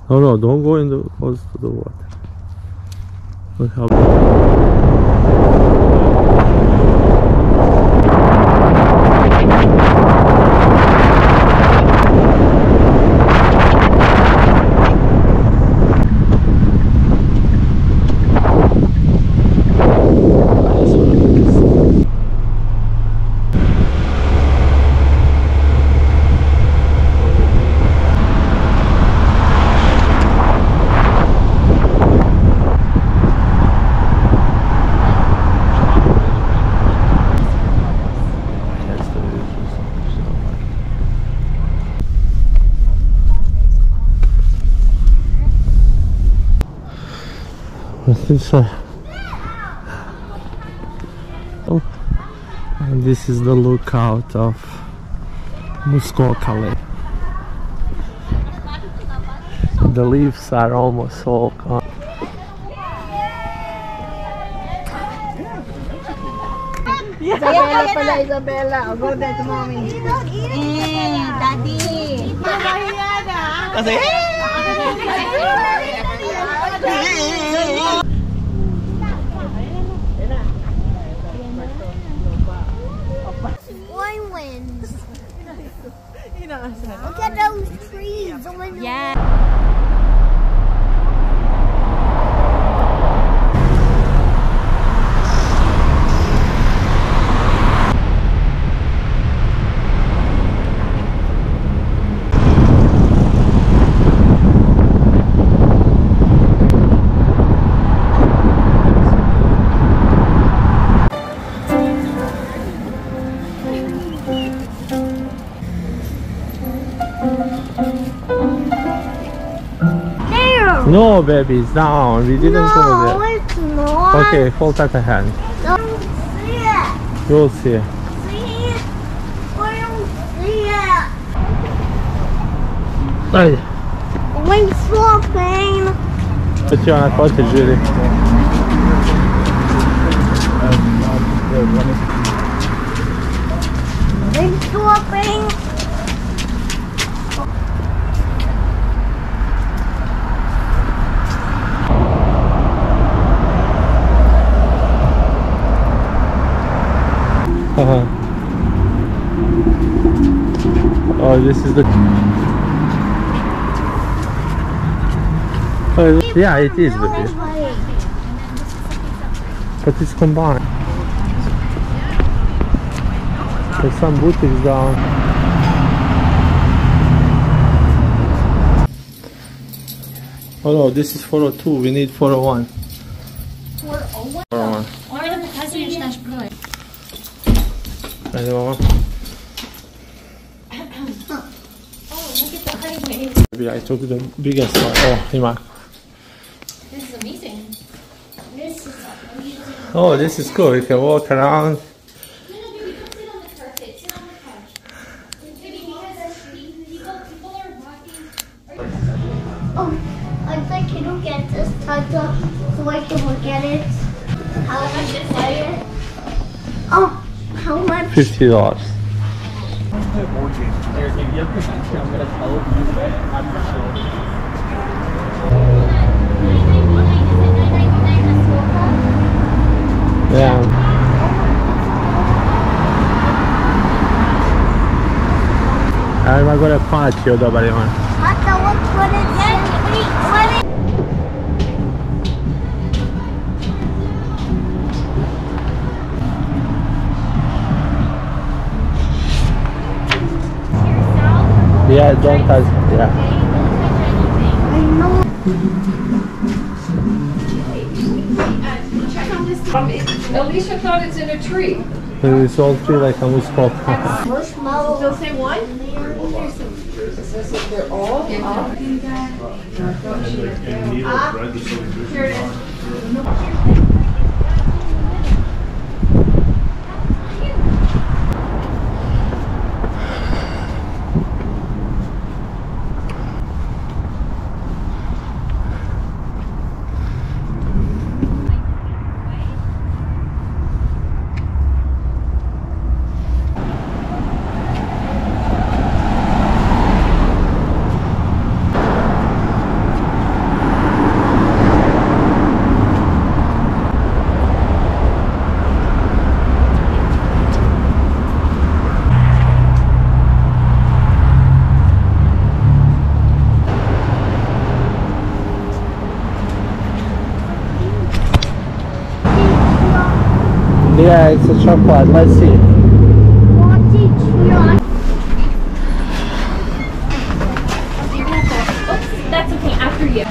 No, no, don't go in the close to the water. Look how. Oh, and this is the lookout of Muskoka Lake. The leaves are almost all gone. Isabella pala, Isabella. I'll go there to mommy. Don't eat it, Daddy. Kasi? One wins. Look at those trees. Yeah. No, baby, it's down. We didn't go there. No, it's not. Okay, hold out a hand. Don't see it. You'll see. See it? I don't see it. Hey, Windsurfing. put you on a cottage, really. Windsurfing. Oh, this is the. Oh, yeah, it is, baby. But it's combined. There's some boutiques down. Oh no, this is 402. We need 401. 401? 401. Oj, da pokazuješ naš broj. Ajde, mama. Maybe I took the biggest one. Oh, Hima. This is amazing. This is amazing. Oh, this is cool. You can walk around. No, baby, don't sit on the carpet. Sit on the couch. Baby, people are walking. Oh, I think can you get this tucked up so I can look at it? How much is it? Oh, how much? $50. Yeah. I'm gonna punch you, dobar Ivan. Tata, look what it says. What it Yeah, don't touch. Yeah. I know. Alicia thought it's in a tree. It's all tree like a Muskoka. Marshmallow. Does it say one? It says that they're all up. Here it is. it's a chocolate. Let's see. Want to try? Oops, that's okay. After you.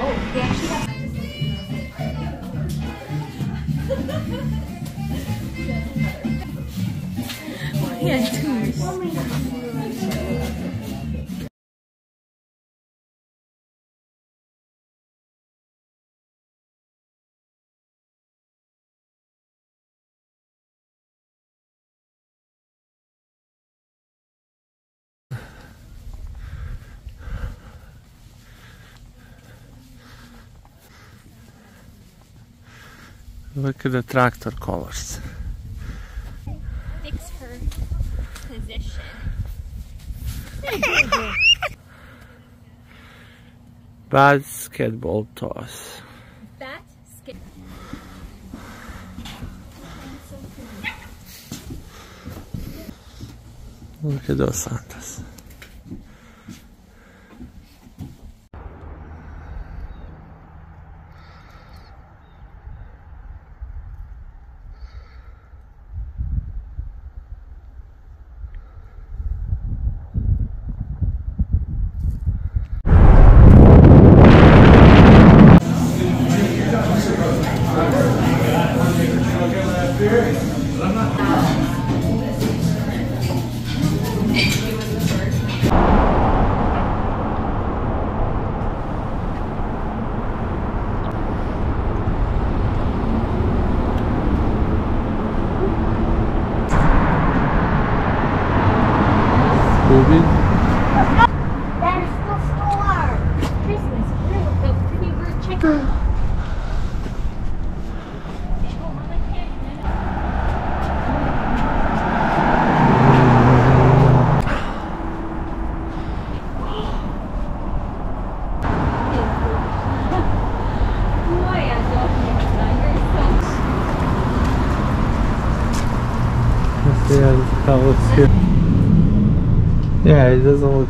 Oh, they actually have. Yeah, twos. Look at the tractor colors. Fix her position. Basketball toss. That skip. Look at those Santas. Moving. There's the store. Christmas. The pretty bird chicken. Yeah, how it looks here. Yeah, it doesn't look